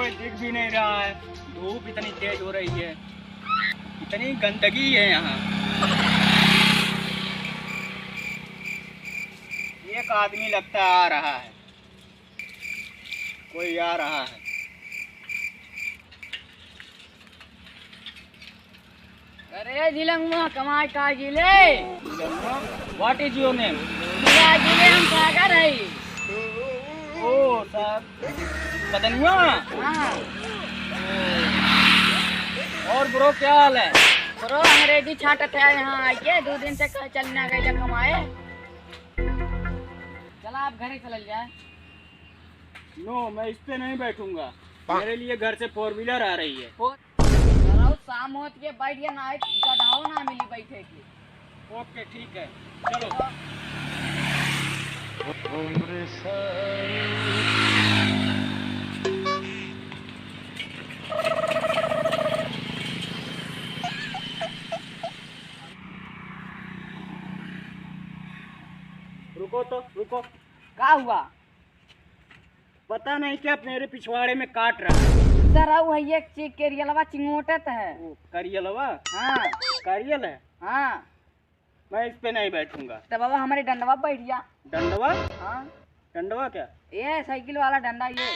कोई दिख भी नहीं रहा है। धूप इतनी तेज हो रही है, इतनी गंदगी है यहाँ। एक आदमी लगता आ रहा है, कोई आ रहा है। अरे जिलंगमा कमाई का जिले। What is your name? मेरा जिले हम सागर है। ओ सर, बदनुआ। हाँ। और ब्रो क्या हाल है? ब्रो अंग्रेजी छाटत है यहाँ आइए, 2 दिन से चलना गए कमाए। चला आप घर ही चल जाए। नो, मैं इस पे नहीं बैठूंगा। मेरे लिए घर से 4 व्हीलर आ रही है। शाम होत के बैठ गया ना, गधाओ ना मिली बैठे की। ओके ठीक है, चलो। रुको तो रुको। क्या हुआ? पता नहीं क्या मेरे पिछवाड़े में काट रहा है। सर है एक चीज केरियलवा चिंगोटत है। करियलवा? हाँ। करियल है? हाँ। मैं इस पे नहीं बैठूंगा। तो बाबा हमारे डंडवा बैठ गया। डंडवा? हाँ। डंडवा क्या? ये साइकिल वाला डंडा ये।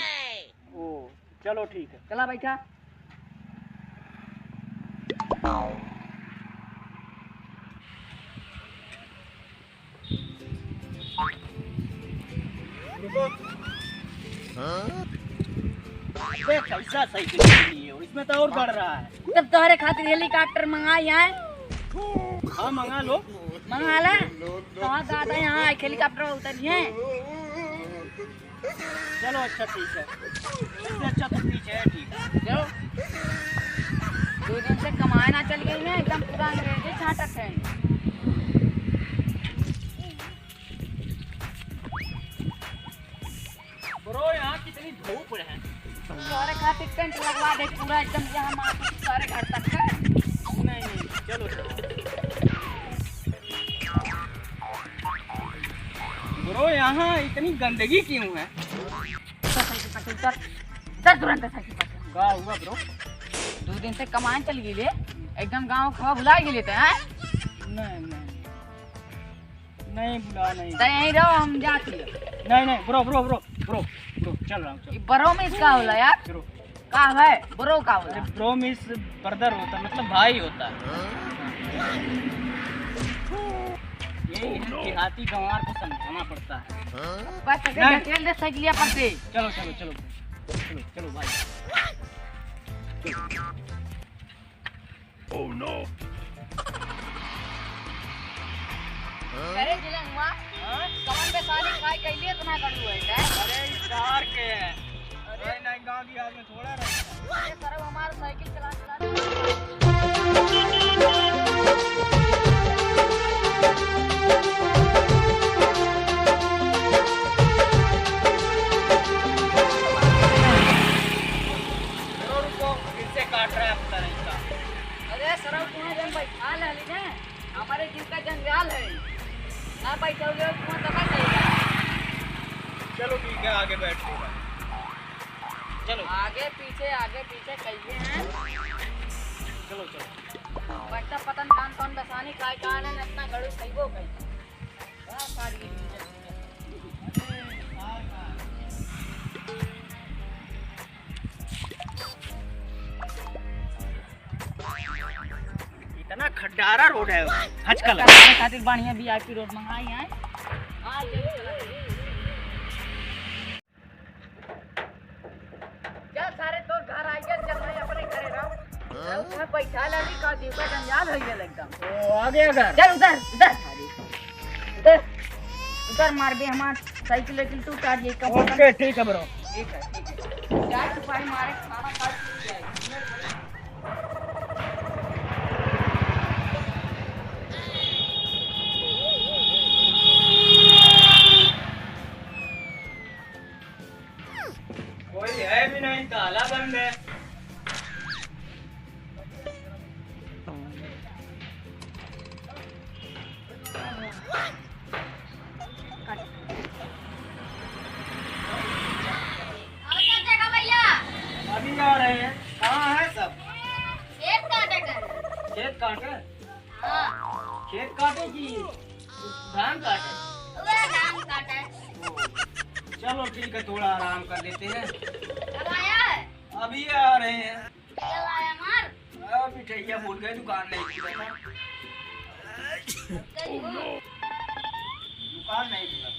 ओ चलो ठीक है। चला बैठा। रुको। कैसा साइकिल है और इसमें तो और बढ़ रहा है। तब तुम्हारे खातिर हेलीकॉप्टर मंगाई है। हाँ मंगा लो। मंगा ला। तो दादा यहाँ हेलीकॉप्टर उतरिए। चलो अच्छा ठीक है, इससे अच्छा तो पीछे है। ठीक है चलो। 2 दिन से कमाए ना चल गई है, एकदम पूरा अंग्रेजी छाटक है। ब्रो यहाँ कितनी धूप है। सारे खातिर टेंट लगवा दे पूरा एकदम यहाँ मार्केट सारे घर तक है। नहीं चलो। ब्रो यहाँ इतनी गंदगी क्यों है? सर तुरंत साइकिल पकड़। क्या हुआ ब्रो? 2 दिन से कमाए चल गई ले, एकदम गाँव खवा भुला गए लेते हैं। नहीं बुला नहीं। तो यहीं रहो, हम जाती है। नहीं bro bro bro bro bro चल रहा हूँ। बरो में इसका होला यार। ब्रो का है बरो का होला? ब्रो मिस ब्रदर होता मतलब भाई होता है। यही है, देहाती गंवार को समझाना पड़ता है। बस ढकेल दे साइकिलिया पर से। चलो चलो चलो चलो चलो भाई। Oh no. अरे जिलन हुआ कमन पे साली खाई कैलिए इतना कर लू है। अरे इस शहर के है। अरे नहीं गांव दिहात में थोड़ा रहता है। ये सर हमारा साइकिल चला रुको फिर से काट रहा है पता नहीं क्या। अरे सर तुम्हें जन बैठा ले ना, हमारे जीव का जंजाल है ना, बैठोगे तुम्हें दबा जाएगा। चलो ठीक है आगे बैठ लो। चलो आगे पीछे कहिए हैं। चलो चलो। बैठा पतन कौन बसानी खाए कान है इतना गड़ू खइबो कहीं। बड़ा साड़ी इतना खड्डारा रोड है आजकल। खातिर बढ़िया वीआईपी रोड मंगाई है। चल सारे तो घर आ गए, चल भाई अपने घरे रहो। उसमें बैठा लगी का जीव का जंजाल हो गया एकदम। ओ आ गया घर। चल उधर उधर उधर उधर मार भी हमार साइकिल लेकिन तू काट ये कम। ओके ठीक है ब्रो। ठीक है। चार सिपाही मारे खाना काट के जाए। कोई है भी नहीं, ताला बंद है। अभी काटे? हाँ खेत काटे कि धान काटे? वे धान काटे। चलो ठीक है, थोड़ा आराम कर लेते हैं। कब आया है? अभी आ रहे हैं। कब आया मार? मिठाइया भूल गए, दुकान नहीं खुला था। तेरी दुकान नहीं खुला।